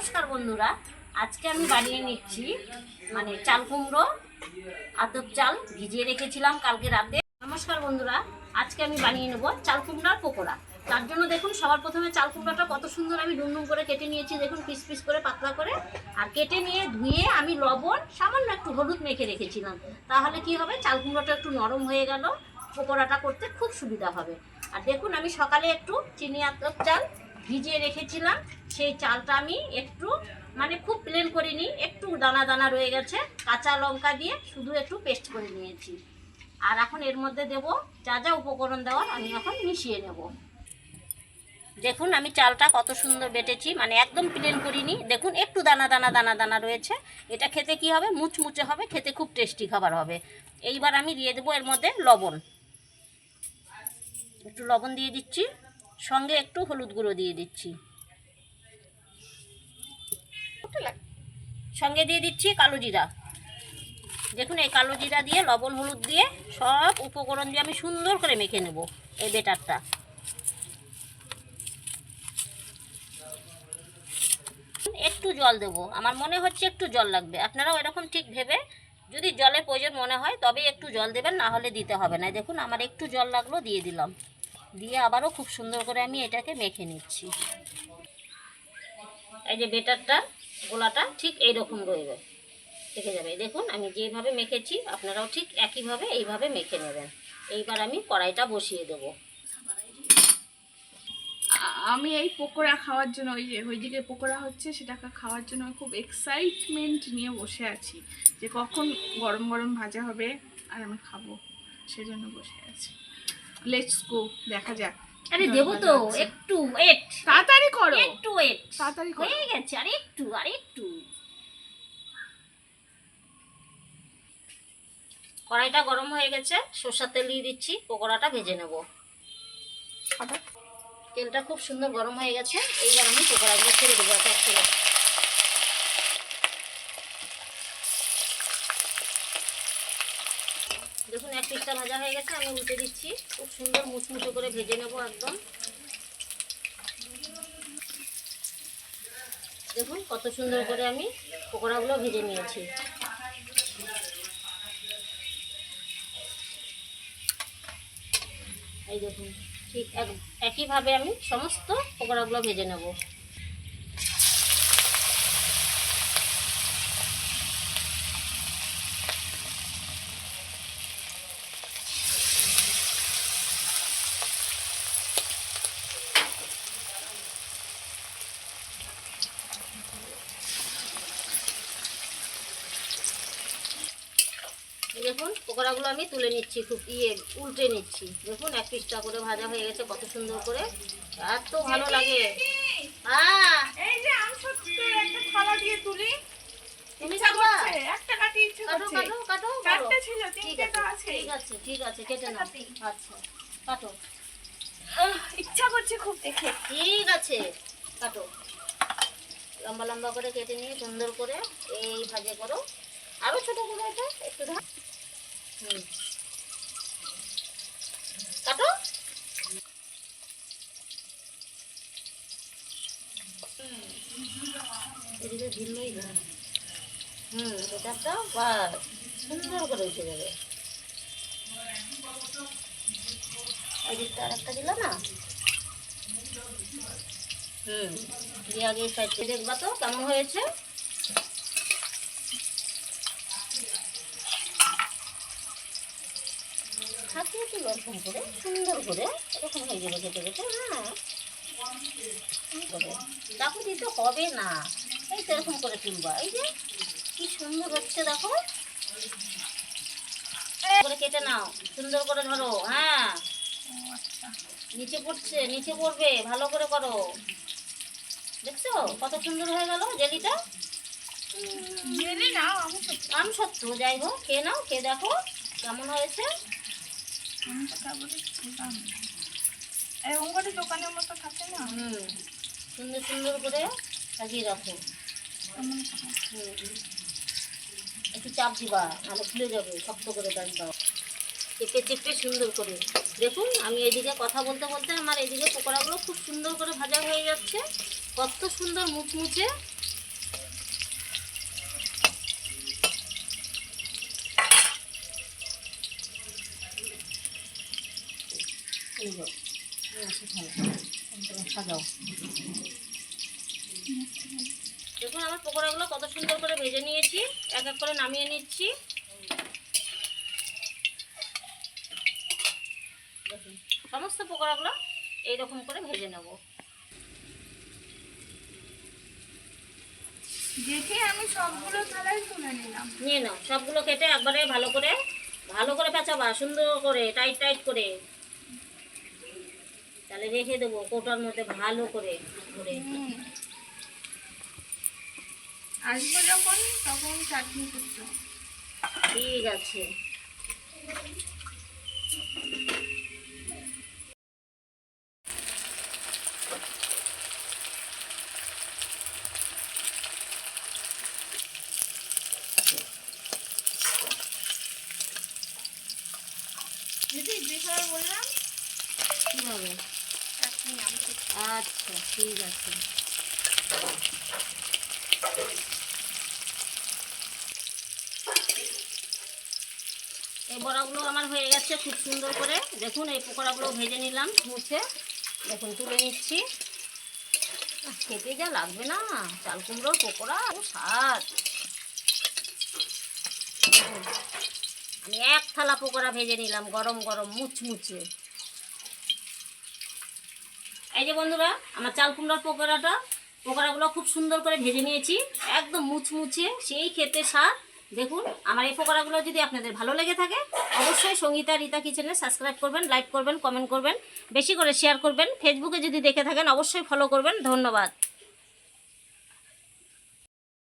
নমস্কার বন্ধুরা, আজকে আমি বানিয়ে নিচ্ছি চাল কুমড়ো আতপ চাল ভিজিয়ে রেখেছিলাম কালকে রাতে। নমস্কার বন্ধুরা, আজকে আমি বানিয়ে নেব চাল কুমড়ার পকোড়া। তার জন্য দেখুন সবার প্রথমে চাল কুমড়াটা কত সুন্দর আমি ডুমডুম করে কেটে নিয়েছি, দেখুন পিস পিস করে পাতলা করে। আর কেটে নিয়ে ধুয়ে আমি লবণ সামান্য একটু হলুদ মেখে রেখেছিলাম, তাহলে কি হবে চাল কুমড়োটা একটু নরম হয়ে গেল, পকোড়াটা করতে খুব সুবিধা হবে। আর দেখুন আমি সকালে একটু চিনি আতপ চাল ভিজিয়ে রেখেছিলাম, সেই চালটা আমি একটু খুব প্লেন করিনি, একটু দানা দানা রয়ে গেছে, কাঁচা লঙ্কা দিয়ে শুধু একটু পেস্ট করে নিয়েছি। আর এখন এর মধ্যে দেব যা যা উপকরণ দেওয়ার, আমি এখন মিশিয়ে নেব। দেখুন আমি চালটা কত সুন্দর বেটেছি, একদম প্লেন করিনি, দেখুন একটু দানা দানা দানা দানা রয়েছে। এটা খেতে কি হবে, মুচমুচে হবে, খেতে খুব টেস্টি খাবার হবে। এইবার আমি দিয়ে দেবো এর মধ্যে লবণ, একটু লবণ দিয়ে দিচ্ছি, সঙ্গে একটু হলুদ গুঁড়ো দিয়ে দিচ্ছি, সঙ্গে দিয়ে দিচ্ছি কালো জিরা। দেখুন এই কালো জিরা দিয়ে লবণ হলুদ দিয়ে সব উপকরণ দিয়ে আমি সুন্দর করে মেখে নেব এই বেটারটা। একটু জল দেবো, আমার মনে হচ্ছে একটু জল লাগবে, আপনারাও এরকম ঠিক ভেবে যদি জলের প্রয়োজন মনে হয় তবে একটু জল দেবেন, না হলে দিতে হবে না। দেখুন আমার একটু জল লাগলো, দিয়ে দিলাম, দিয়ে আবারও খুব সুন্দর করে আমি এটাকে মেখে নিচ্ছি। এই যে বেটারটা গোলাটা ঠিক এইরকম রইবে, দেখে যাবে। দেখুন আমি যেভাবে মেখেছি আপনারাও ঠিক একইভাবে এইভাবে মেখে নেবেন। এইবার আমি কড়াইটা বসিয়ে দেবো। আমি এই পকোড়া খাওয়ার জন্য, ওইদিকে পকোড়া হচ্ছে সেটাকে খাওয়ার জন্য খুব এক্সাইটমেন্ট নিয়ে বসে আছি, যে কখন গরম গরম ভাজা হবে আর আমি খাবো, সেজন্য বসে আছি। লেটস গো, দেখা যাক। আরে দেবো তো, একটু ওয়েট, তাড়াতাড়ি করো, একটু ওয়েট, তাড়াতাড়ি করো। হয়ে গেছে, আর একটু আর একটু। কড়াইটা গরম হয়ে গেছে, সরষের তেল দিয়ে দিচ্ছি, পকোড়াটা ভেজে নেব। তেলটা খুব সুন্দর গরম হয়ে গেছে, এইবার আমি পকোড়াগুলো ছেড়ে দেবো এক এক করে। দেখুন এক পিসটা ভাজা হয়ে গেছে, আমি উল্টে দিচ্ছি, খুব সুন্দর মুচমুচে করে ভেজে নেব একদম। দেখুন কত সুন্দর করে আমি পকোড়াগুলো ভেজে নিয়েছি। এই দেখুন ঠিক একইভাবে আমি সমস্ত পকোড়াগুলো ভেজে নেব। দেখুন পকোড়াগুলো আমি তুলে নিচ্ছি, খুব উল্টে নিচ্ছি। দেখুন এক পিসটা করে ভাজা হয়ে গেছে কত সুন্দর করে, এত ভালো লাগে। এই যে আমি সত্যি একটা থালা দিয়ে তুলি, তুমি ইচ্ছা করছে একটা কাটি, ইচ্ছা কাটো করছে। কাটো কাটো চারটে ছিল, ঠিক তিনটে তো আছে আছে। ঠিক আছে ঠিক আছে, কেটে নাও। আচ্ছা কাটো, ইচ্ছা করছে খুব দেখে। ঠিক আছে কাটো, লম্বা লম্বা করে কেটে নিয়ে সুন্দর করে এই ভাজে করো। আরো ছোট করে এটা একটু কাটো। এদিকে ঝুললেই না, এটা বাস সুন্দর করে উঠে যাবে। এদিকটা আর একটা দিল না, দিয়ে আগে সাইডে দেখবা তো কেমন হয়েছে। হাতে একটু এরকম করে সুন্দর করে এরকম হয়ে যাবে কেটে কেটে। দেখো দিতে হবে না, এই তো এরকম করে তুলবা। এই যে কি সুন্দর হচ্ছে দেখো, করে কেটে নাও, সুন্দর করে ধরো। নিচে পড়ছে, নিচে পড়বে, ভালো করে করো। দেখছো কত সুন্দর হয়ে গেল জেলিটা। জেলি না, আম সত্য, যাই হোক খেয়ে নাও, খেয়ে দেখো কেমন হয়েছে। এরকম করে দোকানের মতো থাকে না। সুন্দর সুন্দর করে সাজিয়ে রাখো। একটু চাপ দিবা, নাহলে খুলে যাবে, শক্ত করে দাও, চেপে চেপে সুন্দর করে। দেখুন আমি এদিকে কথা বলতে বলতে আমার এদিকে পকোড়াগুলো খুব সুন্দর করে ভাজা হয়ে যাচ্ছে, কত সুন্দর মুচমুচে সাজাও। দেখুন আমার পকোড়াগুলো কত সুন্দর করে ভেজে নিয়েছি, এক এক করে নামিয়ে নিচ্ছি। দেখুন সমস্ত পকোড়াগুলো এইরকম করে ভেজে নেব। দেখে আমি সবগুলো থালায় তুলে নিলাম। নিয়ে নাও, সবগুলো কেটে একবারে ভালো করে পেঁচাবা, সুন্দর করে টাইট টাইট করে, তাহলে রেখে দেবো কৌটার মধ্যে ভালো করে ধরে। আসবো যখন তখন চাটনি করতে হবে। ঠিক আছে। দিদি যেভাবে বললাম কীভাবে? চাটনি আমি আচ্ছা ঠিক আছে। এই বড়াগুলো আমার হয়ে গেছে খুব সুন্দর করে। দেখুন এই পকোড়াগুলো ভেজে নিলাম মুছে, দেখুন তুলে নিচ্ছি। খেতে যা লাগবে না চাল কুমড়োর পকোড়া, ও স্বাদ। দেখুন আমি এক থালা পকোড়া ভেজে নিলাম গরম গরম মুচমুচে। এই যে বন্ধুরা আমার চাল কুমড়োর পকোড়াগুলো খুব সুন্দর করে ভেজে নিয়েছি, একদম মুচমুচে, সেই খেতে স্বাদ। দেখুন আমার এই পকোড়াগুলো যদি আপনাদের ভালো লেগে থাকে অবশ্যই সঙ্গীতা রীতা কিচেনে সাবস্ক্রাইব করবেন, লাইক করবেন, কমেন্ট করবেন, বেশি করে শেয়ার করবেন। ফেসবুকে যদি দেখে থাকেন অবশ্যই ফলো করবেন। ধন্যবাদ।